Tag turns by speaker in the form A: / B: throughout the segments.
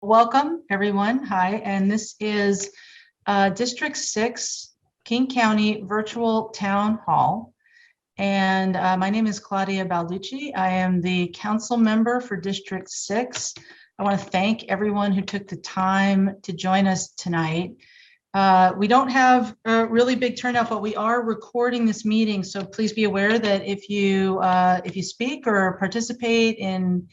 A: Welcome, everyone. Hi, and this is District 6 King County Virtual Town Hall. And my name is Claudia Balducci. I am the council member for District 6. I want to thank everyone who took the time to join us tonight. We don't have a really big turnout, but we are recording this meeting. So please be aware that if you speak or participate in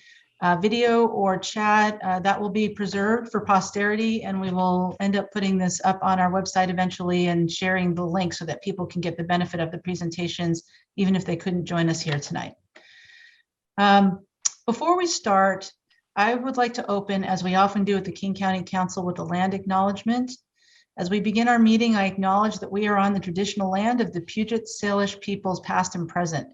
A: video or chat, that will be preserved for posterity, and we will end up putting this up on our website eventually and sharing the link so that people can get the benefit of the presentations, even if they couldn't join us here tonight. Before we start, I would like to open, as we often do at the King County Council, with a land acknowledgement. As we begin our meeting, I acknowledge that we are on the traditional land of the Puget Salish peoples, past and present.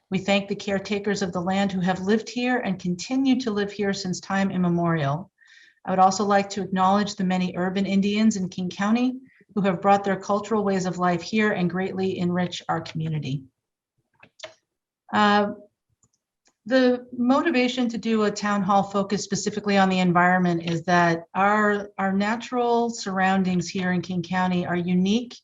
A: We thank the caretakers of the land who have lived here and continue to live here since time immemorial. I would also like to acknowledge the many urban Indians in King County who have brought their cultural ways of life here and greatly enrich our community. The motivation to do a town hall focused specifically on the environment is that our natural surroundings here in King County are unique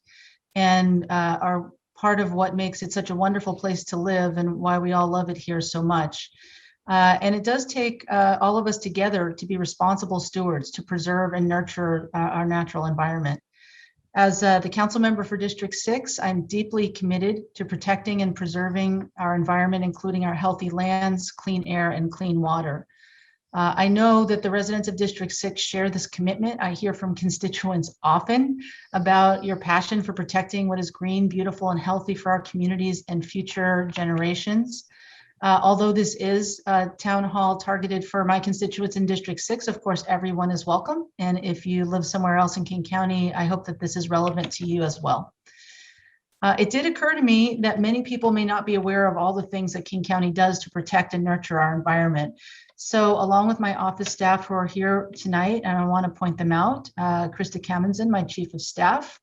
A: and are part of what makes it such a wonderful place to live and why we all love it here so much. And it does take all of us together to be responsible stewards to preserve and nurture our natural environment. As the council member for District 6, I'm deeply committed to protecting and preserving our environment, including our healthy lands, clean air, and clean water. I know that the residents of District 6 share this commitment. I hear from constituents often about your passion for protecting what is green, beautiful, and healthy for our communities and future generations. Although this is a town hall targeted for my constituents in District 6, of course, everyone is welcome. And if you live somewhere else in King County, I hope that this is relevant to you as well. It did occur to me that many people may not be aware of all the things that King County does to protect and nurture our environment. So along with my office staff who are here tonight, and I want to point them out, Krista Kamenzen, my chief of staff,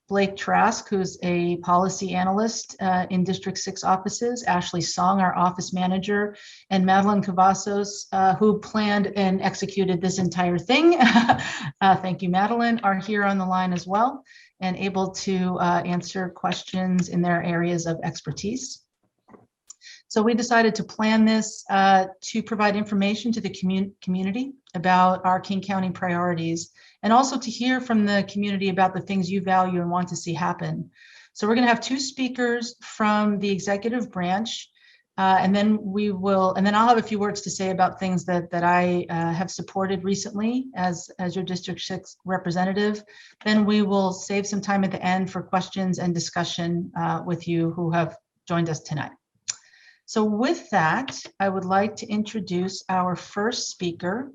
A: Blake Trask, who's a policy analyst in District 6 offices, Ashley Song, our office manager, and Madeline Cavazos, who planned and executed this entire thing. Thank you, Madeline, are here on the line as well and able to answer questions in their areas of expertise. So we decided to plan this to provide information to the community about our King County priorities, and also to hear from the community about the things you value and want to see happen. So we're going to have two speakers from the executive branch, and then I'll have a few words to say about things that I have supported recently as your District 6 representative. Then we will save some time at the end for questions and discussion with you who have joined us tonight. So with that, I would like to introduce our first speaker,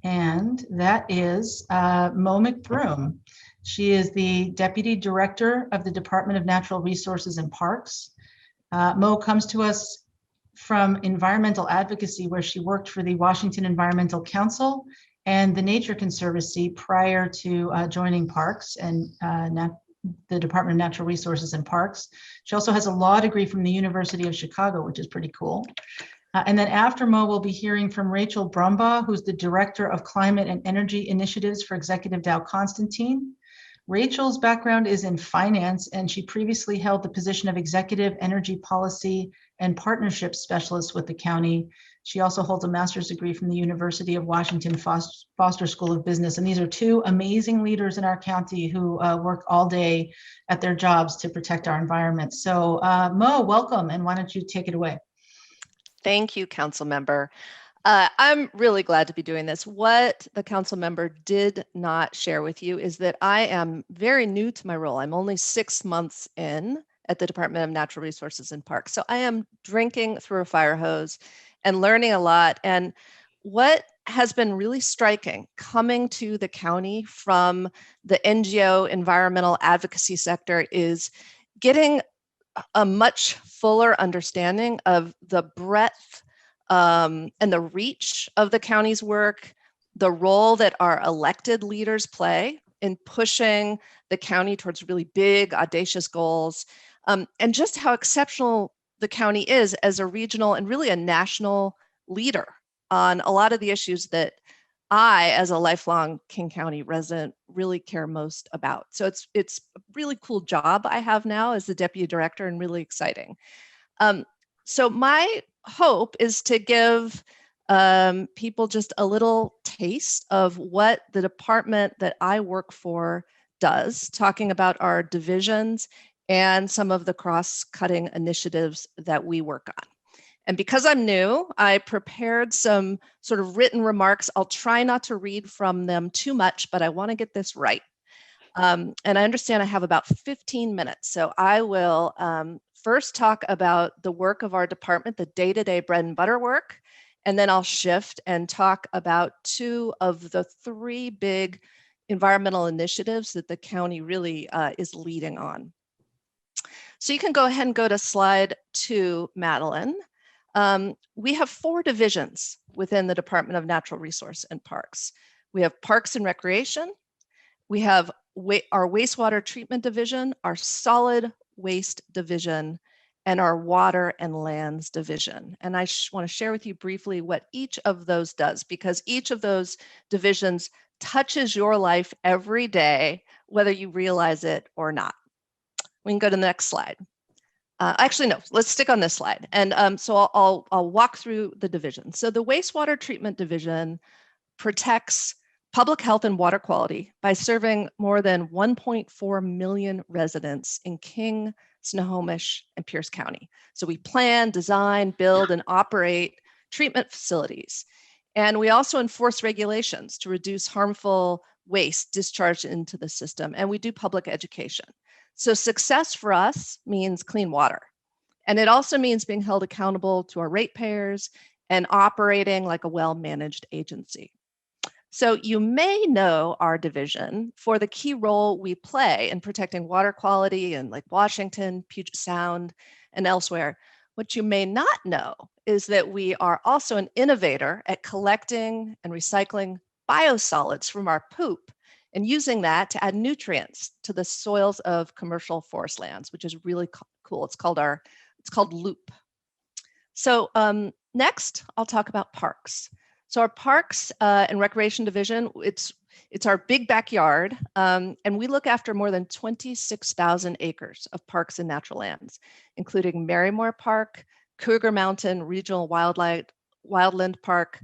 A: and that is Mo McBroom. She is the Deputy Director of the Department of Natural Resources and Parks. Mo comes to us from environmental advocacy, where she worked for the Washington Environmental Council and the Nature Conservancy prior to joining Parks and the Department of Natural Resources and Parks. She also has a law degree from the University of Chicago, which is pretty cool. And then after Mo, we'll be hearing from Rachel Brumbaugh, who's the Director of Climate and Energy Initiatives for Executive Dow Constantine. Rachel's background is in finance, and she previously held the position of Executive Energy Policy and Partnership Specialist with the county. She also holds a master's degree from the University of Washington Foster School of Business. And these are two amazing leaders in our county who work all day at their jobs to protect our environment. So Mo, welcome, and why don't you take it away?
B: Thank you, council member. I'm really glad to be doing this. What the council member did not share with you is that I am very new to my role. I'm only 6 months in at the Department of Natural Resources and Parks. So I am drinking through a fire hose and learning a lot. And what has been really striking coming to the county from the NGO environmental advocacy sector is getting a much fuller understanding of the breadth and the reach of the county's work, the role that our elected leaders play in pushing the county towards really big, audacious goals, and just how exceptional the county is as a regional and really a national leader on a lot of the issues that I, as a lifelong King County resident, really care most about. So it's a really cool job I have now as the deputy director, and really exciting. So my hope is to give people just a little taste of what the department that I work for does, talking about our divisions and some of the cross-cutting initiatives that we work on. And because I'm new, I prepared some sort of written remarks. I'll try not to read from them too much, but I want to get this right. And I understand I have about 15 minutes. So I will first talk about the work of our department, the day-to-day bread and butter work. And then I'll shift and talk about 2 of the 3 big environmental initiatives that the county really is leading on. So you can go ahead and go to slide 2, Madeline. We have 4 divisions within the Department of Natural Resource and Parks. We have Parks and Recreation. We have our Wastewater Treatment Division, our Solid Waste Division, and our Water and Lands Division. And I want to share with you briefly what each of those does, because each of those divisions touches your life every day, whether you realize it or not. We can go to the next slide. Actually, no, let's stick on this slide. And so I'll walk through the division. So the Wastewater Treatment Division protects public health and water quality by serving more than 1.4 million residents in King, Snohomish, and Pierce County. So we plan, design, build, and operate treatment facilities. And we also enforce regulations to reduce harmful waste discharged into the system. And we do public education. So success for us means clean water. And it also means being held accountable to our ratepayers and operating like a well-managed agency. So you may know our division for the key role we play in protecting water quality in Lake Washington, Puget Sound, and elsewhere. What you may not know is that we are also an innovator at collecting and recycling biosolids from our poop and using that to add nutrients to the soils of commercial forest lands, which is really cool. It's called Loop. So next, I'll talk about parks. So our Parks and Recreation Division, it's our big backyard, and we look after more than 26,000 acres of parks and natural lands, including Marymore Park, Cougar Mountain Regional Wildland Park,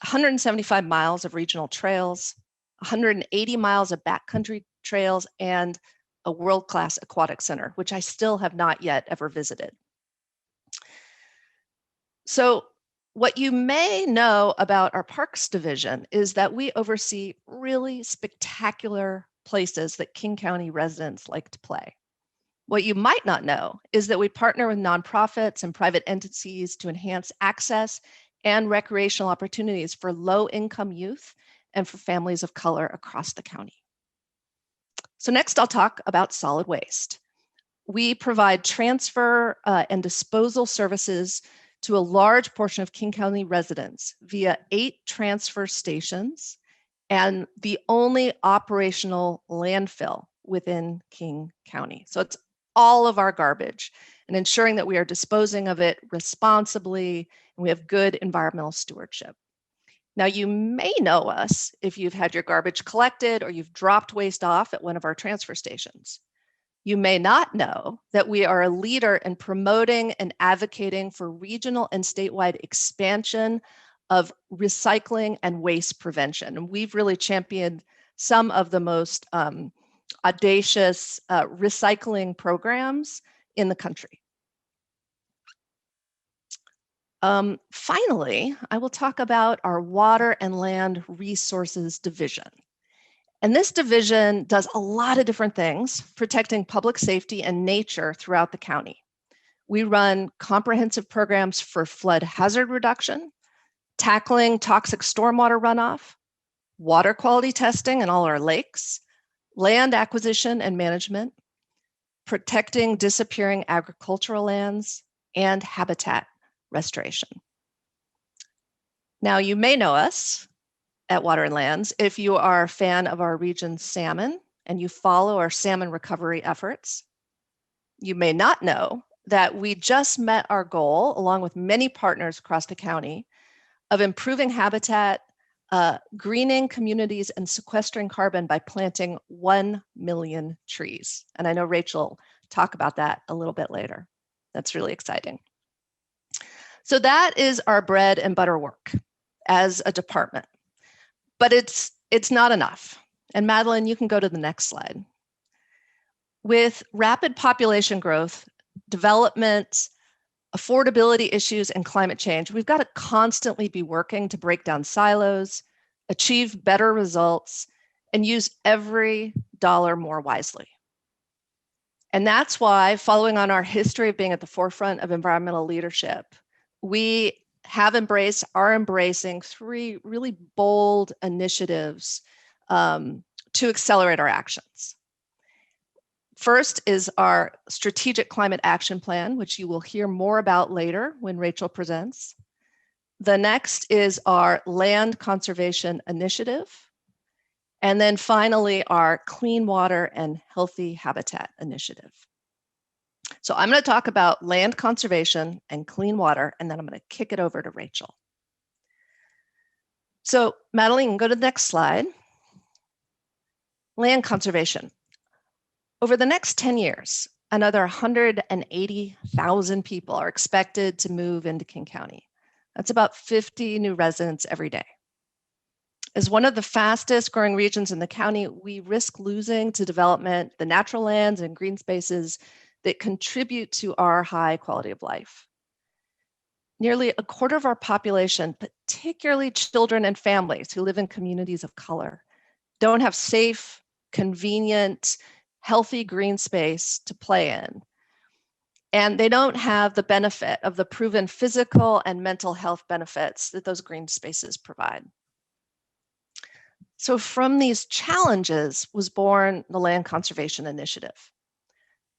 B: 175 miles of regional trails, 180 miles of backcountry trails, and a world-class aquatic center, which I still have not yet ever visited. So what you may know about our Parks Division is that we oversee really spectacular places that King County residents like to play. What you might not know is that we partner with nonprofits and private entities to enhance access and recreational opportunities for low-income youth and for families of color across the county. So next, I'll talk about solid waste. We provide transfer and disposal services to a large portion of King County residents via 8 transfer stations and the only operational landfill within King County. So it's all of our garbage and ensuring that we are disposing of it responsibly and we have good environmental stewardship. Now, you may know us if you've had your garbage collected or you've dropped waste off at one of our transfer stations. You may not know that we are a leader in promoting and advocating for regional and statewide expansion of recycling and waste prevention. And we've really championed some of the most audacious recycling programs in the country. Finally, I will talk about our Water and Land Resources Division. And this division does a lot of different things, protecting public safety and nature throughout the county. We run comprehensive programs for flood hazard reduction, tackling toxic stormwater runoff, water quality testing in all our lakes, land acquisition and management, protecting disappearing agricultural lands, and habitat restoration. Now, you may know us at Water and Lands if you are a fan of our region's salmon and you follow our salmon recovery efforts. You may not know that we just met our goal, along with many partners across the county, of improving habitat greening communities and sequestering carbon by planting 1 million trees. And I know Rachel will talk about that a little bit later. That's really exciting. So that is our bread and butter work as a department, but it's not enough. And Madeline, you can go to the next slide. With rapid population growth, development, affordability issues, and climate change, we've got to constantly be working to break down silos, achieve better results, and use every dollar more wisely. And that's why, following on our history of being at the forefront of environmental leadership, we are embracing 3 really bold initiatives to accelerate our actions. First is our Strategic Climate Action Plan, which you will hear more about later when Rachel presents. The next is our Land Conservation Initiative. And then finally, our Clean Water and Healthy Habitat Initiative. So I'm going to talk about land conservation and clean water, and then I'm going to kick it over to Rachel. So Madeline, go to the next slide. Land conservation. Over the next 10 years, another 180,000 people are expected to move into King County. That's about 50 new residents every day. As one of the fastest growing regions in the county, we risk losing to development the natural lands and green spaces that contribute to our high quality of life. Nearly a quarter of our population, particularly children and families who live in communities of color, don't have safe, convenient, healthy green space to play in. And they don't have the benefit of the proven physical and mental health benefits that those green spaces provide. So from these challenges was born the Land Conservation Initiative.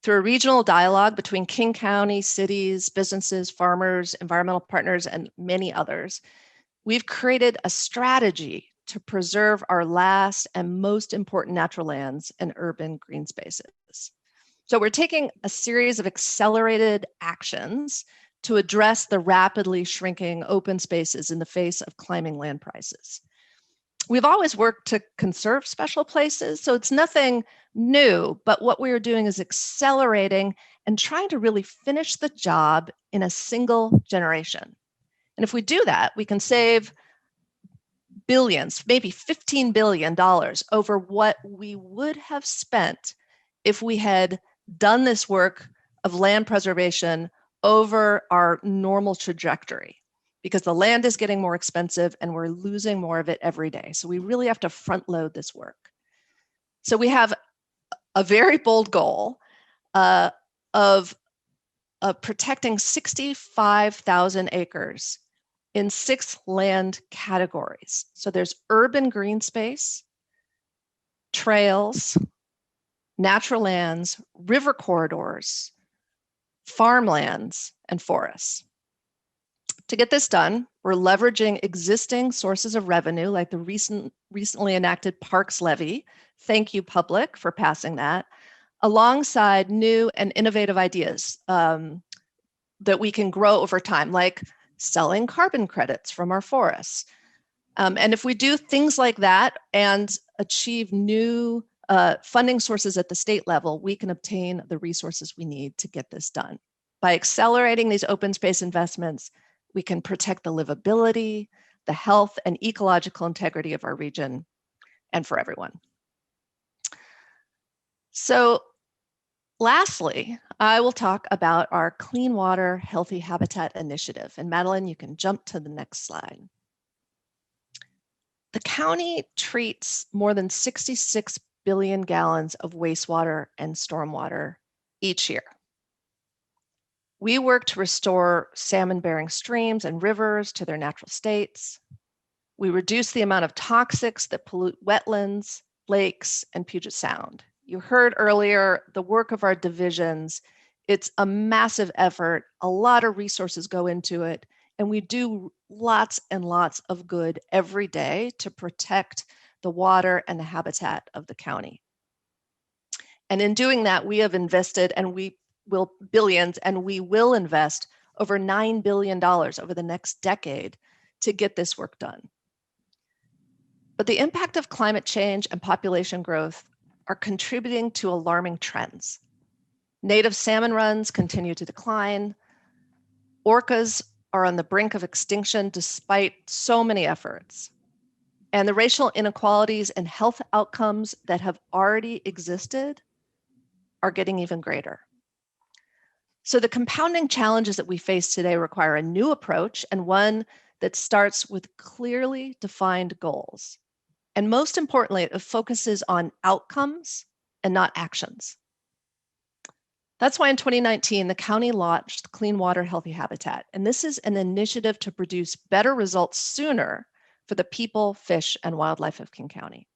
B: Through a regional dialogue between King County, cities, businesses, farmers, environmental partners, and many others, we've created a strategy to preserve our last and most important natural lands and urban green spaces. So we're taking a series of accelerated actions to address the rapidly shrinking open spaces in the face of climbing land prices. We've always worked to conserve special places, so it's nothing new, but what we are doing is accelerating and trying to really finish the job in a single generation. And if we do that, we can save billions, maybe $15 billion over what we would have spent if we had done this work of land preservation over our normal trajectory, because the land is getting more expensive and we're losing more of it every day. So we really have to front load this work. So we have a very bold goal of protecting 65,000 acres in 6 land categories. So there's urban green space, trails, natural lands, river corridors, farmlands, and forests. To get this done, we're leveraging existing sources of revenue like the recently enacted Parks Levy. Thank you, Public, for passing that, alongside new and innovative ideas that we can grow over time, like selling carbon credits from our forests. And if we do things like that and achieve new funding sources at the state level, we can obtain the resources we need to get this done. By accelerating these open space investments, we can protect the livability, the health, and ecological integrity of our region and for everyone. So lastly, I will talk about our Clean Water, Healthy Habitat Initiative. And Madeline, you can jump to the next slide. The county treats more than 66 billion gallons of wastewater and stormwater each year. We work to restore salmon-bearing streams and rivers to their natural states. We reduce the amount of toxics that pollute wetlands, lakes, and Puget Sound. You heard earlier the work of our divisions. It's a massive effort. A lot of resources go into it, and we do lots and lots of good every day to protect the water and the habitat of the county. And in doing that, we have invested, and we will invest over $9 billion over the next decade to get this work done. But the impact of climate change and population growth are contributing to alarming trends. Native salmon runs continue to decline. Orcas are on the brink of extinction despite so many efforts. And the racial inequalities and health outcomes that have already existed are getting even greater. So the compounding challenges that we face today require a new approach, and one that starts with clearly defined goals. And most importantly, it focuses on outcomes and not actions. That's why in 2019, the county launched Clean Water, Healthy Habitat. And this is an initiative to produce better results sooner for the people, fish, and wildlife of King County.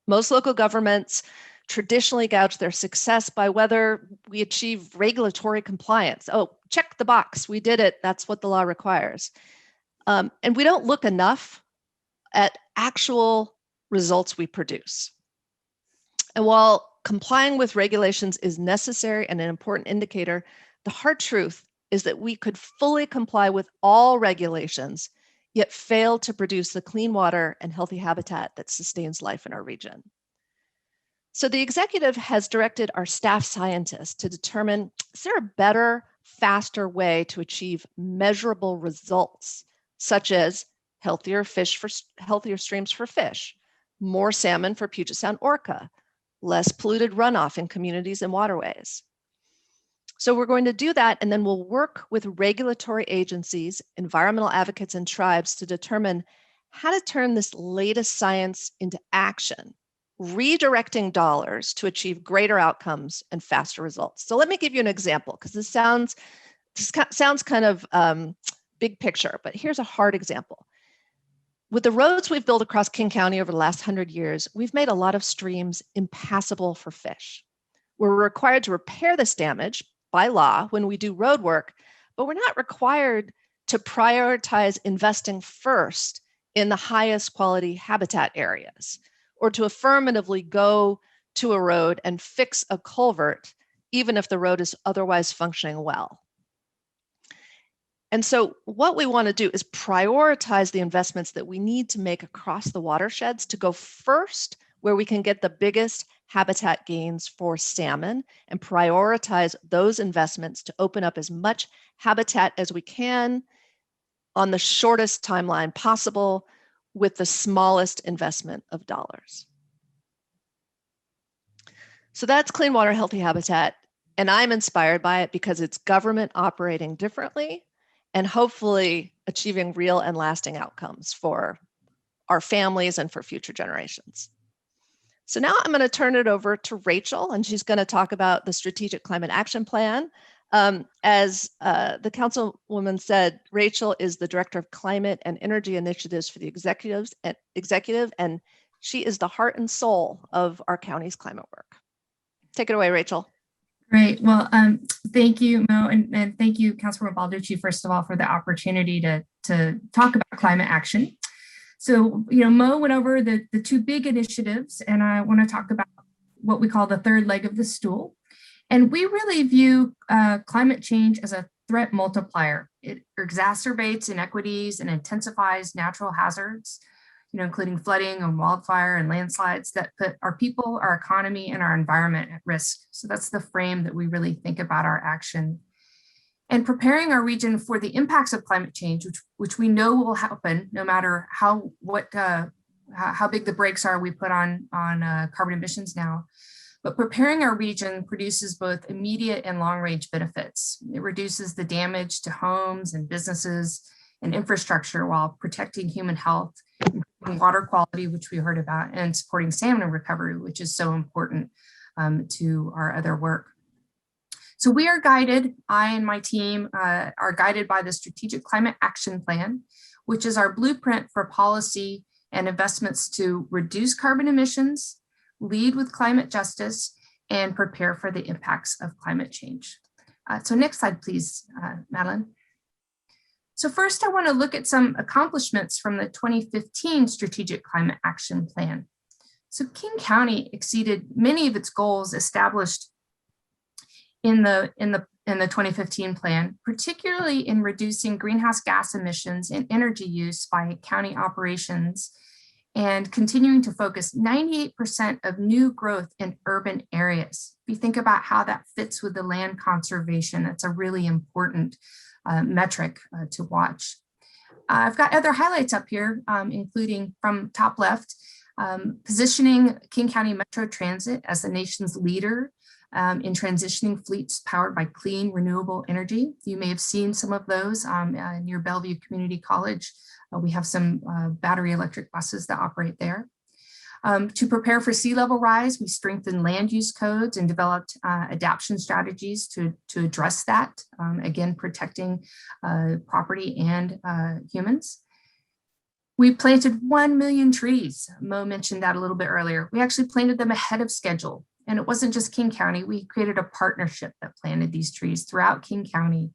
B: Most local governments traditionally gauge their success by whether we achieve regulatory compliance. Oh, check the box, we did it, that's what the law requires. And we don't look enough at actual results we produce. And while complying with regulations is necessary and an important indicator, the hard truth is that we could fully comply with all regulations, yet fail to produce the clean water and healthy habitat that sustains life in our region. So the executive has directed our staff scientists to determine, is there a better, faster way to achieve measurable results, such as healthier streams for fish, more salmon for Puget Sound orca, less polluted runoff in communities and waterways. So we're going to do that, and then we'll work with regulatory agencies, environmental advocates, and tribes to determine how to turn this latest science into action, redirecting dollars to achieve greater outcomes and faster results. So let me give you an example, because this sounds kind of big picture, but here's a hard example. With the roads we've built across King County over the last 100 years, we've made a lot of streams impassable for fish. We're required to repair this damage by law when we do road work, but we're not required to prioritize investing first in the highest quality habitat areas, or to affirmatively go to a road and fix a culvert, even if the road is otherwise functioning well. And so what we want to do is prioritize the investments that we need to make across the watersheds to go first where we can get the biggest habitat gains for salmon, and prioritize those investments to open up as much habitat as we can on the shortest timeline possible with the smallest investment of dollars. So that's Clean Water, Healthy Habitat. And I'm inspired by it because it's government operating differently and hopefully achieving real and lasting outcomes for our families and for future generations. So now I'm going to turn it over to Rachel, and she's going to talk about the Strategic Climate Action Plan. As the councilwoman said, Rachel is the Director of Climate and Energy Initiatives for the executive, and she is the heart and soul of our county's climate work. Take it away, Rachel.
C: Great. Well, thank you, Mo, and thank you, Councilwoman Balducci, first of all, for the opportunity to talk about climate action. So, Mo went over the two big initiatives, and I want to talk about what we call the third leg of the stool. And we really view climate change as a threat multiplier. It exacerbates inequities and intensifies natural hazards, including flooding and wildfire and landslides that put our people, our economy, and our environment at risk. So that's the frame that we really think about our action. And preparing our region for the impacts of climate change, which we know will happen no matter how big the brakes are we put on carbon emissions now. But preparing our region produces both immediate and long-range benefits. It reduces the damage to homes and businesses and infrastructure while protecting human health, improving water quality, which we heard about, and supporting salmon recovery, which is so important to our other work. So we are guided, I and my team are guided by the Strategic Climate Action Plan, which is our blueprint for policy and investments to reduce carbon emissions, lead with climate justice, and prepare for the impacts of climate change. So next slide, please, Madeline. So first, I want to look at some accomplishments from the 2015 Strategic Climate Action Plan. So King County exceeded many of its goals established in the 2015 plan, particularly in reducing greenhouse gas emissions and energy use by county operations and continuing to focus 98% of new growth in urban areas. If you think about how that fits with the land conservation, that's a really important metric to watch. I've got other highlights up here, including from top left, positioning King County Metro Transit as the nation's leader in transitioning fleets powered by clean, renewable energy. You may have seen some of those near Bellevue Community College. We have some battery electric buses that operate there. To prepare for sea level rise, we strengthened land use codes and developed adaptation strategies to address that, again, protecting property and humans. We planted 1 million trees. Mo mentioned that a little bit earlier. We actually planted them ahead of schedule. And it wasn't just King County. We created a partnership that planted these trees throughout King County.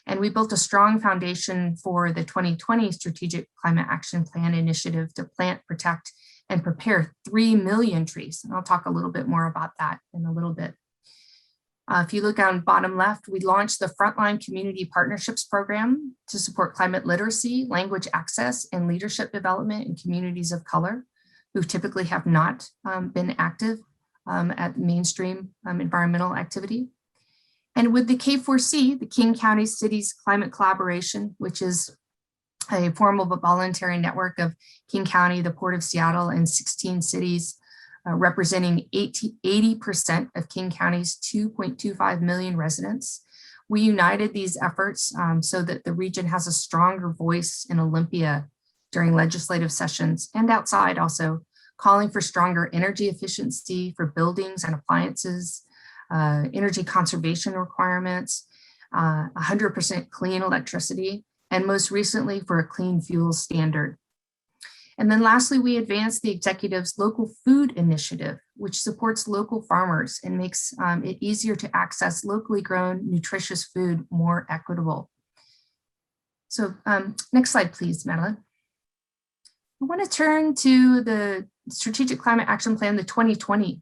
C: And we built a strong foundation for the 2020 Strategic Climate Action Plan initiative to plant, protect, and prepare 3 million trees. And I'll talk a little bit more about that in a little bit. If you look on bottom left, we launched the Frontline Community Partnerships Program to support climate literacy, language access, and leadership development in communities of color who typically have not been active at mainstream environmental activity. And with the K4C, the King County Cities Climate Collaboration, which is a formal but voluntary network of King County, the Port of Seattle, and 16 cities, representing 80% of King County's 2.25 million residents. We united these efforts so that the region has a stronger voice in Olympia during legislative sessions and outside also, calling for stronger energy efficiency for buildings and appliances, energy conservation requirements, 100% clean electricity, and most recently for a clean fuel standard. And then lastly, we advanced the executive's local food initiative, which supports local farmers and makes it easier to access locally grown, nutritious food more equitable. So next slide, please, Madeline. I want to turn to the Strategic Climate Action Plan, the 2020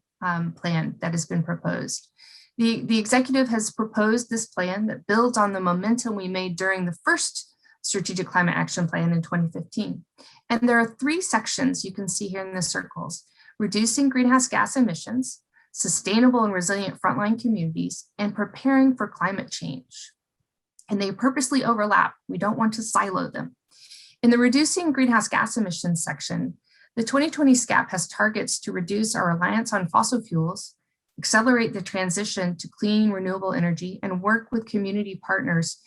C: plan that has been proposed. The executive has proposed this plan that builds on the momentum we made during the first Strategic Climate Action Plan in 2015. And there are 3 sections you can see here in the circles: reducing greenhouse gas emissions, sustainable and resilient frontline communities, and preparing for climate change. And they purposely overlap. We don't want to silo them. In the reducing greenhouse gas emissions section, the 2020 SCAP has targets to reduce our reliance on fossil fuels, accelerate the transition to clean, renewable energy, and work with community partners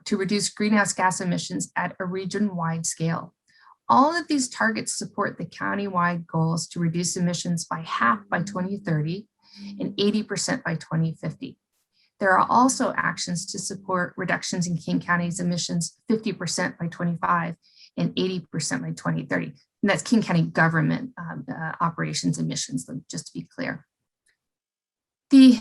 C: to reduce greenhouse gas emissions at a region-wide scale. All of these targets support the county-wide goals to reduce emissions by half by 2030 and 80% by 2050. There are also actions to support reductions in King County's emissions 50% by 25 and 80% by 2030. And that's King County government operations emissions, just to be clear. The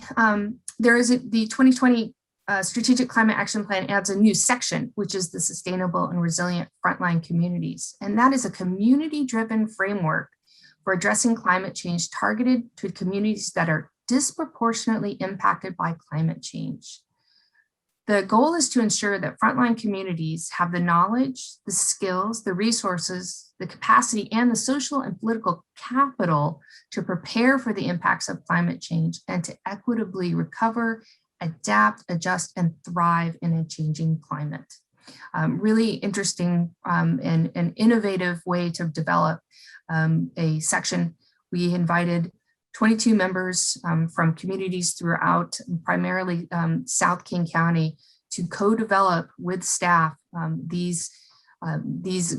C: 2020 Strategic Climate Action Plan adds a new section, which is the Sustainable and Resilient Frontline Communities. And that is a community-driven framework for addressing climate change targeted to communities that are disproportionately impacted by climate change. The goal is to ensure that frontline communities have the knowledge, the skills, the resources, the capacity, and the social and political capital to prepare for the impacts of climate change and to equitably recover, adapt, adjust, and thrive in a changing climate. Really interesting and innovative way to develop a section. We invited 22 members from communities throughout, primarily South King County, to co-develop with staff these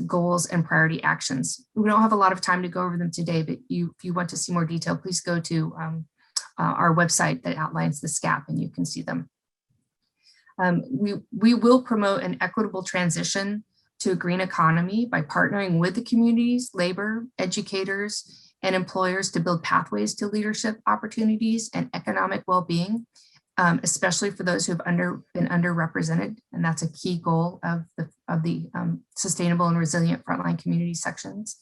C: goals and priority actions. We don't have a lot of time to go over them today, but if you want to see more detail, please go to our website that outlines the SCAP and you can see them. We will promote an equitable transition to a green economy by partnering with the communities, labor, educators, and employers to build pathways to leadership opportunities and economic well-being, especially for those who have been underrepresented. And that's a key goal of the Sustainable and Resilient Frontline Community sections.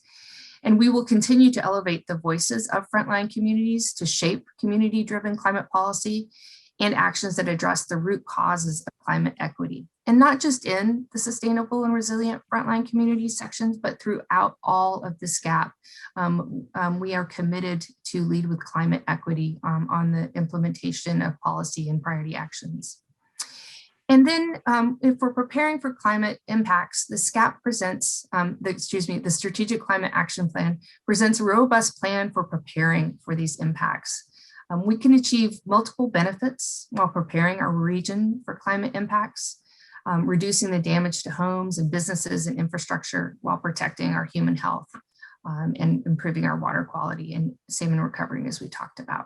C: And we will continue to elevate the voices of frontline communities to shape community-driven climate policy and actions that address the root causes of climate equity. And not just in the sustainable and resilient frontline communities sections, but throughout all of the SCAP. We are committed to lead with climate equity on the implementation of policy and priority actions. And then if we're preparing for climate impacts, the SCAP presents, the Strategic Climate Action Plan presents a robust plan for preparing for these impacts. We can achieve multiple benefits while preparing our region for climate impacts, reducing the damage to homes and businesses and infrastructure while protecting our human health and improving our water quality and saving and recovering, as we talked about.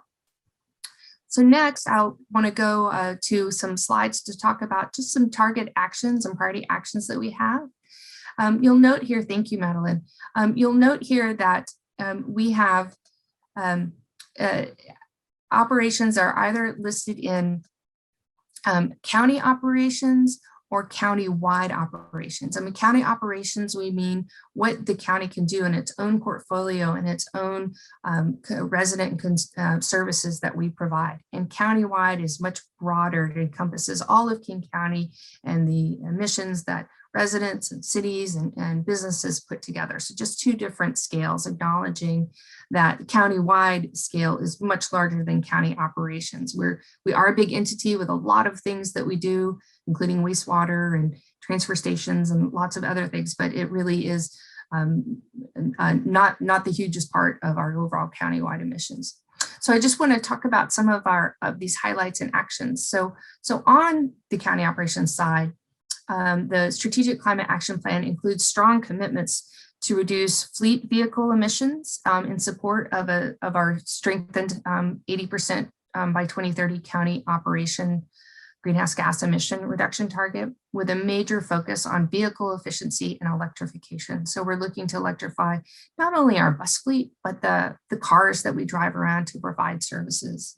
C: So next, I want to go to some slides to talk about just some target actions and priority actions that we have. You'll note here, thank you, Madeline. You'll note here that we have operations are either listed in county operations or county-wide operations. I mean, county operations, we mean what the county can do in its own portfolio and its own resident services that we provide. And county-wide is much broader. It encompasses all of King County and the emissions that residents and cities and businesses put together. So just two different scales, acknowledging that the county-wide scale is much larger than county operations. We are a big entity with a lot of things that we do, including wastewater and transfer stations and lots of other things, but it really is not the hugest part of our overall county-wide emissions. So I just want to talk about some of these highlights and actions. So on the county operations side, the Strategic Climate Action Plan includes strong commitments to reduce fleet vehicle emissions in support of our strengthened 80% by 2030 county operation greenhouse gas emission reduction target, with a major focus on vehicle efficiency and electrification. So we're looking to electrify not only our bus fleet, but the cars that we drive around to provide services.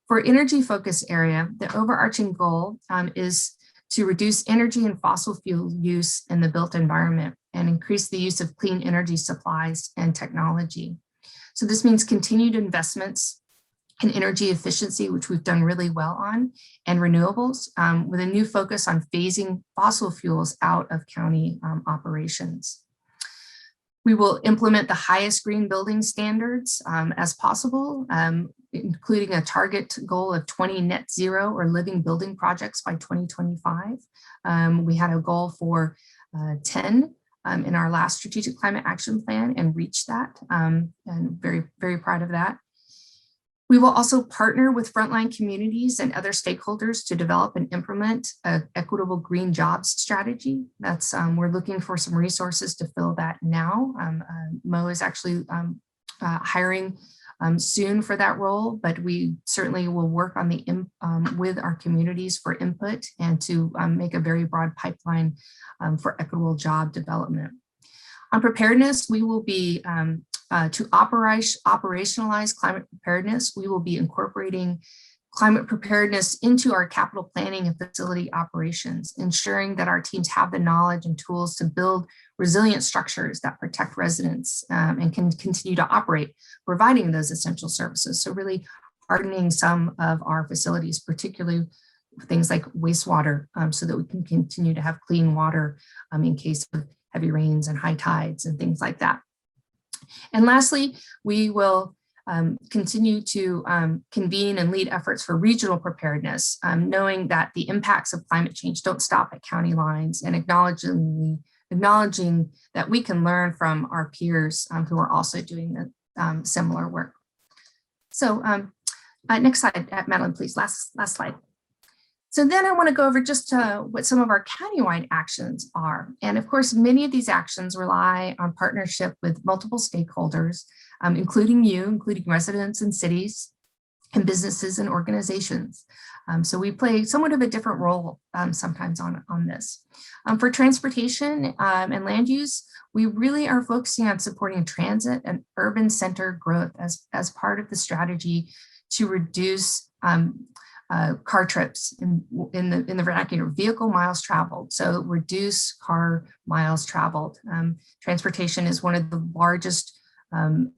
C: For energy focus area, the overarching goal is to reduce energy and fossil fuel use in the built environment and increase the use of clean energy supplies and technology. So this means continued investments in energy efficiency, which we've done really well on, and renewables, with a new focus on phasing fossil fuels out of county operations. We will implement the highest green building standards as possible, including a target goal of 20 net zero or living building projects by 2025. We had a goal for 10 in our last Strategic Climate Action Plan and reached that, and very, very proud of that. We will also partner with frontline communities and other stakeholders to develop and implement an equitable green jobs strategy. That's we're looking for some resources to fill that now. Mo is actually hiring soon for that role, but we certainly will work on with our communities for input and to make a very broad pipeline for equitable job development. On preparedness, we will be to operationalize climate preparedness, we will be incorporating climate preparedness into our capital planning and facility operations, ensuring that our teams have the knowledge and tools to build resilient structures that protect residents and can continue to operate, providing those essential services. So really hardening some of our facilities, particularly things like wastewater, so that we can continue to have clean water in case of heavy rains and high tides and things like that. And lastly, we will continue to convene and lead efforts for regional preparedness, knowing that the impacts of climate change don't stop at county lines, and acknowledging that we can learn from our peers who are also doing the similar work. So next slide, Madeline, please, last slide. So then I want to go over just what some of our countywide actions are. And of course, many of these actions rely on partnership with multiple stakeholders, including residents and cities and businesses and organizations. So we play somewhat of a different role sometimes on this. For transportation and land use, we really are focusing on supporting transit and urban center growth as part of the strategy to reduce car trips in the vernacular, vehicle miles traveled. So reduce car miles traveled. Transportation is one of the largest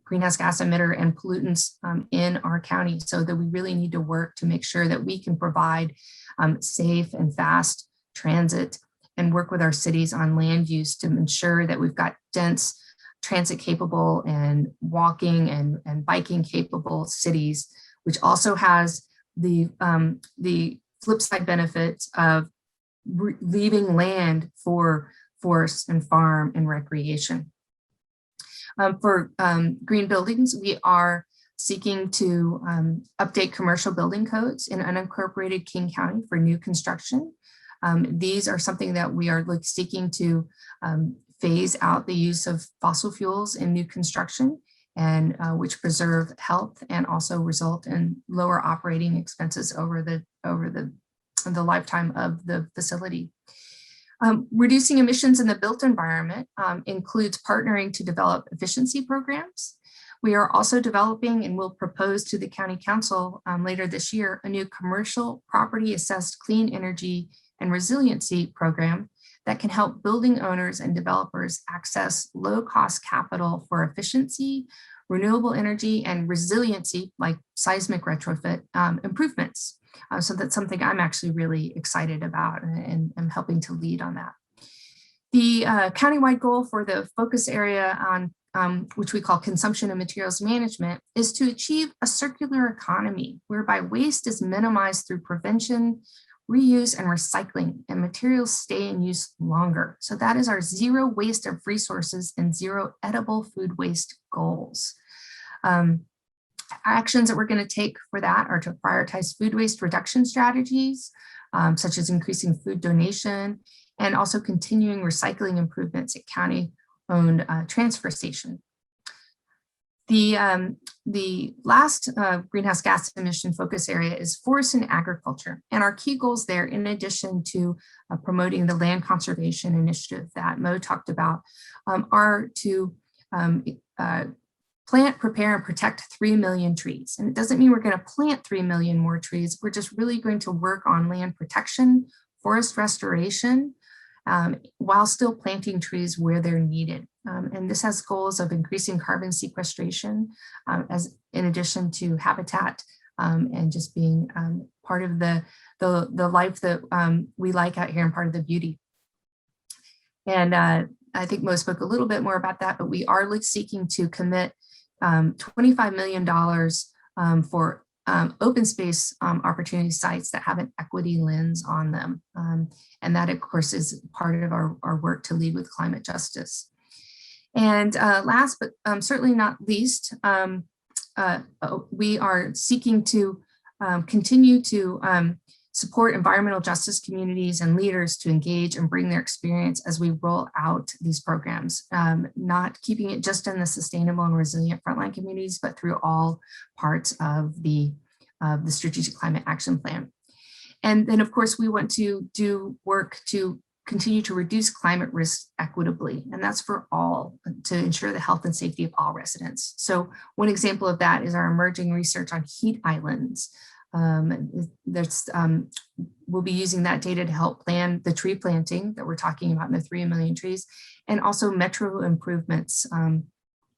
C: greenhouse gas emitter and pollutants in our county, so that we really need to work to make sure that we can provide safe and fast transit and work with our cities on land use to ensure that we've got dense, transit capable and walking and biking capable cities, which also has the flip side benefits of leaving land for forest and farm and recreation. For green buildings, we are seeking to update commercial building codes in unincorporated King County for new construction. These are something that we are seeking to phase out the use of fossil fuels in new construction, and which preserve health and also result in lower operating expenses over the lifetime of the facility. Reducing emissions in the built environment includes partnering to develop efficiency programs. We are also developing and will propose to the County Council later this year a new commercial property assessed clean energy and resiliency program that can help building owners and developers access low-cost capital for efficiency, renewable energy, and resiliency, like seismic retrofit improvements. So that's something I'm actually really excited about, and I'm helping to lead on that. The countywide goal for the focus area on which we call consumption and materials management is to achieve a circular economy whereby waste is minimized through prevention, reuse, and recycling, and materials stay in use longer. So that is our zero waste of resources and zero edible food waste goals. Actions that we're going to take for that are to prioritize food waste reduction strategies, such as increasing food donation, and also continuing recycling improvements at county-owned transfer station. The last greenhouse gas emission focus area is forest and agriculture. And our key goals there, in addition to promoting the land conservation initiative that Mo talked about, are to plant, prepare, and protect 3 million trees. And it doesn't mean we're going to plant 3 million more trees. We're just really going to work on land protection, forest restoration, while still planting trees where they're needed. And this has goals of increasing carbon sequestration, as in addition to habitat, and just being part of the life that we like out here and part of the beauty. And I think Mo spoke a little bit more about that, but we are seeking to commit $25 million for open space opportunity sites that have an equity lens on them. And that, of course, is part of our work to lead with climate justice. And last, but certainly not least, we are seeking to continue to support environmental justice communities and leaders to engage and bring their experience as we roll out these programs, not keeping it just in the sustainable and resilient frontline communities, but through all parts of the Strategic Climate Action Plan. And then, of course, we want to do work to continue to reduce climate risk equitably, and that's for all, to ensure the health and safety of all residents. So one example of that is our emerging research on heat islands. We'll be using that data to help plan the tree planting that we're talking about in the 3 million trees, and also metro improvements,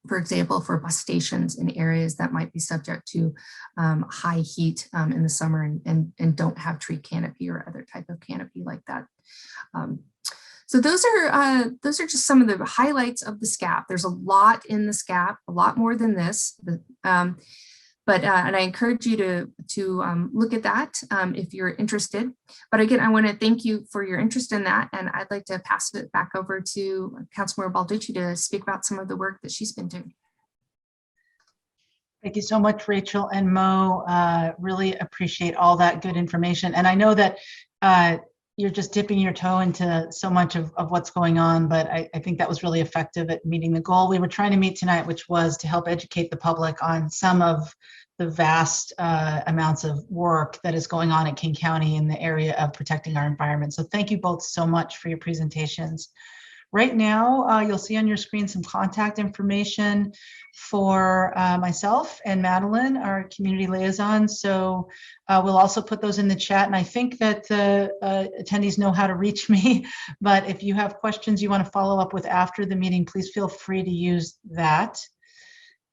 C: for example, for bus stations in areas that might be subject to high heat in the summer and don't have tree canopy or other type of canopy like that. So those are just some of the highlights of the SCAP. There's a lot in the SCAP, a lot more than this. And I encourage you to look at that if you're interested. But again, I want to thank you for your interest in that. And I'd like to pass it back over to Councilmember Balducci to speak about some of the work that she's been doing.
A: Thank you so much, Rachel and Mo. Really appreciate all that good information. And I know that you're just dipping your toe into so much of what's going on, but I think that was really effective at meeting the goal we were trying to meet tonight, which was to help educate the public on some of the vast amounts of work that is going on at King County in the area of protecting our environment. So thank you both so much for your presentations. Right now, you'll see on your screen some contact information for myself and Madeline, our community liaison. So we'll also put those in the chat. And I think that the attendees know how to reach me. But if you have questions you want to follow up with after the meeting, please feel free to use that.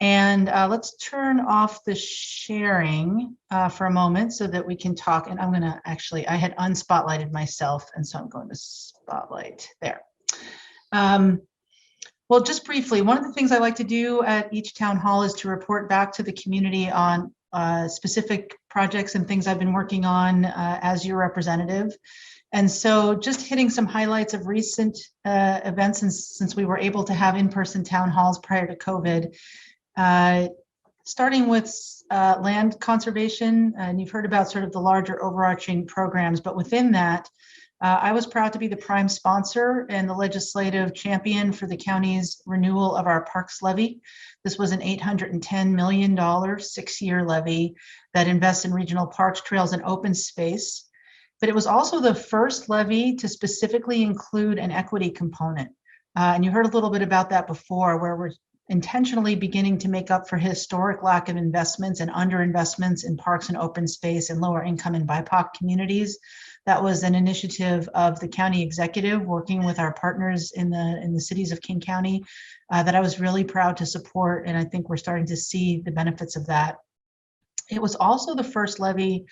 A: And let's turn off the sharing for a moment so that we can talk. And I'm going to actually, I had unspotlighted myself, and so I'm going to spotlight there. Well, just briefly, one of the things I like to do at each town hall is to report back to the community on specific projects and things I've been working on as your representative. And so just hitting some highlights of recent events since we were able to have in-person town halls prior to COVID. Starting with land conservation, and you've heard about sort of the larger overarching programs, but within that, I was proud to be the prime sponsor and the legislative champion for the county's renewal of our parks levy. This was an $810 million 6-year levy that invests in regional parks, trails, and open space. But it was also the first levy to specifically include an equity component. And you heard a little bit about that before, where we're intentionally beginning to make up for historic lack of investments and underinvestments in parks and open space in lower income and BIPOC communities. That was an initiative of the county executive working with our partners in the cities of King County that I was really proud to support, and I think we're starting to see the benefits of that. It was also the first levy,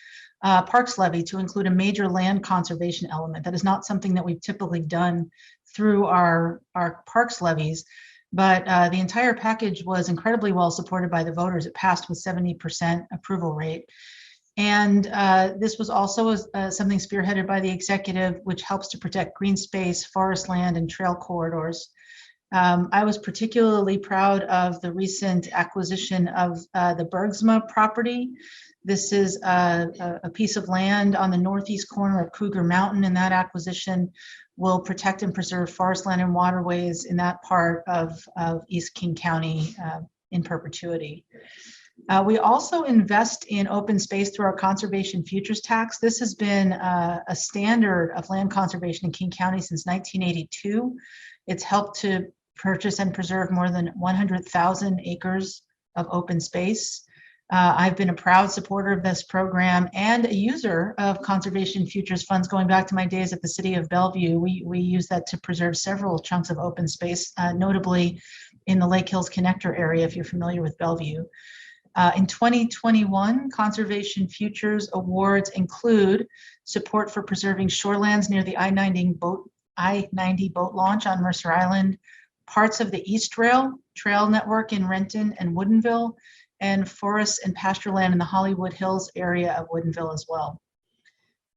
A: parks levy, to include a major land conservation element. That is not something that we've typically done through our parks levies, but the entire package was incredibly well supported by the voters. It passed with 70% approval rate. And this was also something spearheaded by the executive, which helps to protect green space, forest land, and trail corridors. I was particularly proud of the recent acquisition of the Bergsma property. This is a piece of land on the northeast corner of Cougar Mountain, and that acquisition will protect and preserve forest land and waterways in that part of East King County in perpetuity. We also invest in open space through our conservation futures tax. This has been a standard of land conservation in King County since 1982. It's helped to purchase and preserve more than 100,000 acres of open space. I've been a proud supporter of this program and a user of conservation futures funds going back to my days at the city of Bellevue. We use that to preserve several chunks of open space, notably in the Lake Hills Connector area, if you're familiar with Bellevue. In 2021, Conservation Futures Awards include support for preserving shorelands near the I-90 boat launch on Mercer Island, parts of the East Rail Trail Network in Renton and Woodinville, and forests and pasture land in the Hollywood Hills area of Woodinville as well.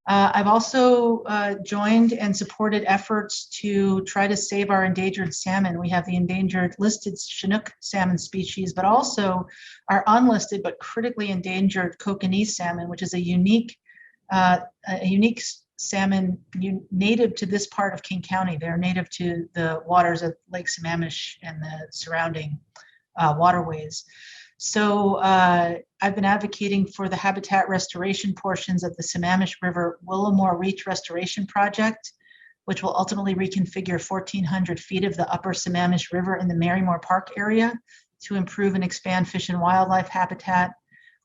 A: I've also joined and supported efforts to try to save our endangered salmon. We have the endangered listed Chinook salmon species, but also our unlisted but critically endangered Kokanee salmon, which is a unique salmon native to this part of King County. They're native to the waters of Lake Sammamish and the surrounding waterways. So I've been advocating for the habitat restoration portions of the Sammamish River Willowmore Reach Restoration Project, which will ultimately reconfigure 1,400 feet of the upper Sammamish River in the Marymore Park area to improve and expand fish and wildlife habitat.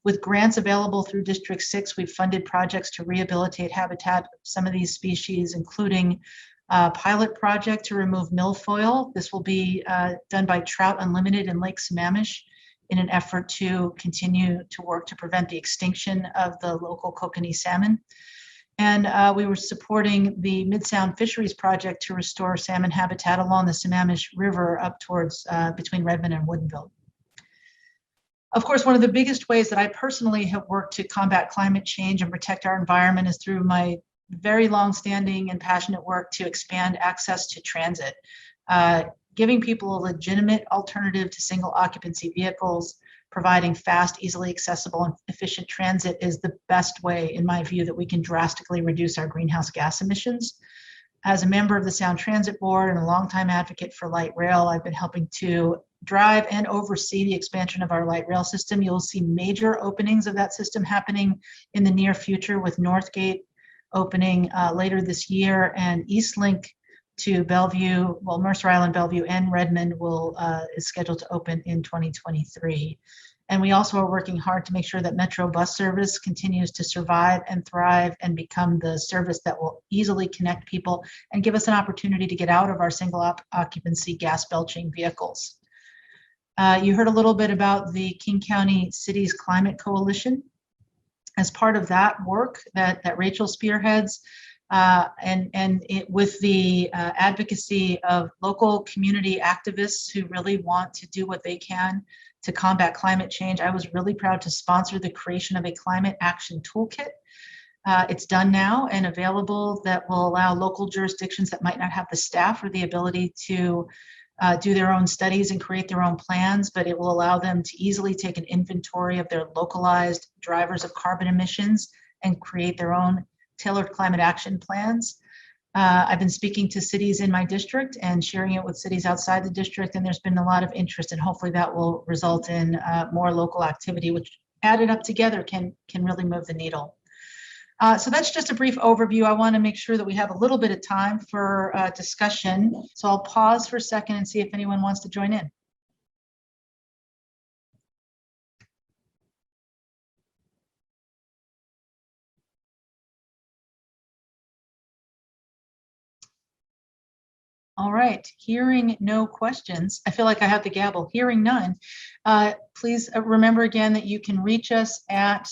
A: With grants available through District 6, we've funded projects to rehabilitate habitat of some of these species, including a pilot project to remove milfoil. This will be done by Trout Unlimited in Lake Sammamish, in an effort to continue to work to prevent the extinction of the local kokanee salmon. And we were supporting the Mid-Sound Fisheries Project to restore salmon habitat along the Sammamish River up towards between Redmond and Woodinville. Of course, one of the biggest ways that I personally have worked to combat climate change and protect our environment is through my very long-standing and passionate work to expand access to transit. Giving people a legitimate alternative to single occupancy vehicles, providing fast, easily accessible, and efficient transit is the best way, in my view, that we can drastically reduce our greenhouse gas emissions. As a member of the Sound Transit Board and a longtime advocate for light rail, I've been helping to drive and oversee the expansion of our light rail system. You'll see major openings of that system happening in the near future, with Northgate opening later this year, and Eastlink to Bellevue, well, Mercer Island, Bellevue, and Redmond is scheduled to open in 2023. And we also are working hard to make sure that Metro bus service continues to survive and thrive and become the service that will easily connect people and give us an opportunity to get out of our single occupancy gas belching vehicles. You heard a little bit about the King County Cities Climate Coalition. As part of that work that Rachel spearheads, with the advocacy of local community activists who really want to do what they can to combat climate change, I was really proud to sponsor the creation of a climate action toolkit. It's done now and available that will allow local jurisdictions that might not have the staff or the ability to do their own studies and create their own plans, but it will allow them to easily take an inventory of their localized drivers of carbon emissions and create their own tailored climate action plans. I've been speaking to cities in my district and sharing it with cities outside the district, and there's been a lot of interest, and hopefully that will result in more local activity, which added up together can really move the needle. So that's just a brief overview. I want to make sure that we have a little bit of time for discussion. So I'll pause for a second and see if anyone wants to join in. All right, hearing no questions. I feel like I have the gavel. Hearing none, please remember again that you can reach us at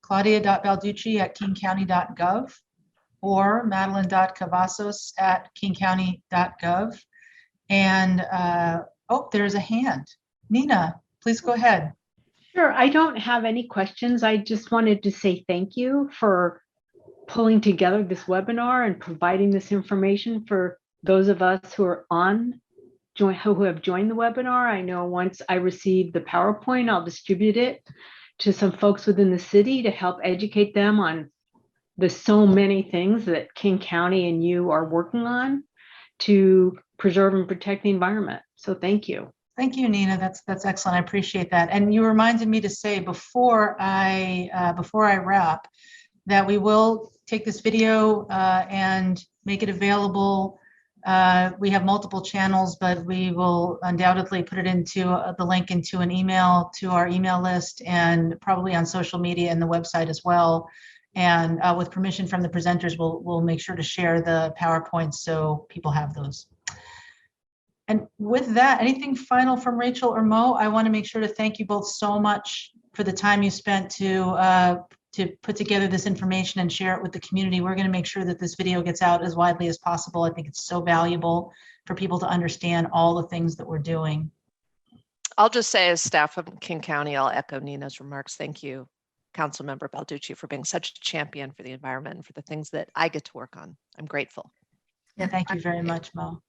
A: claudia.balducci@kingcounty.gov or madeline.cavazos@kingcounty.gov. And oh, there's a hand. Nina, please go ahead.
D: Sure, I don't have any questions. I just wanted to say thank you for pulling together this webinar and providing this information for those of us who are who have joined the webinar. I know once I receive the PowerPoint, I'll distribute it to some folks within the city to help educate them on the so many things that King County and you are working on to preserve and protect the environment. So thank you.
A: Thank you, Nina. That's excellent. I appreciate that. And you reminded me to say before I wrap that we will take this video and make it available. We have multiple channels, but we will undoubtedly put it into the link into an email to our email list and probably on social media and the website as well. And with permission from the presenters, we'll make sure to share the PowerPoints so people have those. And with that, anything final from Rachel or Mo? I want to make sure to thank you both so much for the time you spent to put together this information and share it with the community. We're going to make sure that this video gets out as widely as possible. I think it's so valuable for people to understand all the things that we're doing.
B: I'll just say, as staff of King County, I'll echo Nina's remarks. Thank you, Councilmember Balducci, for being such a champion for the environment and for the things that I get to work on. I'm grateful.
A: Yeah, thank you very much, Mo.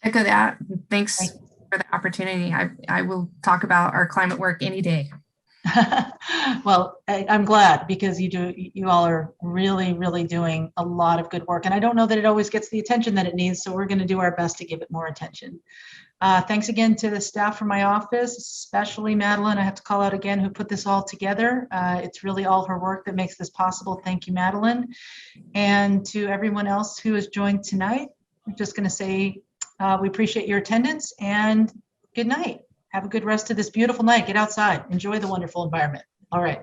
C: Echo that. Thanks for the opportunity. I will talk about our climate work any day.
A: Well, I'm glad, because you all are really, really doing a lot of good work. And I don't know that it always gets the attention that it needs, so we're going to do our best to give it more attention. Thanks again to the staff from my office, especially Madeline. I have to call out again, who put this all together. It's really all her work that makes this possible. Thank you, Madeline. And to everyone else who has joined tonight, I'm just going to say we appreciate your attendance and good night. Have a good rest of this beautiful night. Get outside. Enjoy the wonderful environment. All right.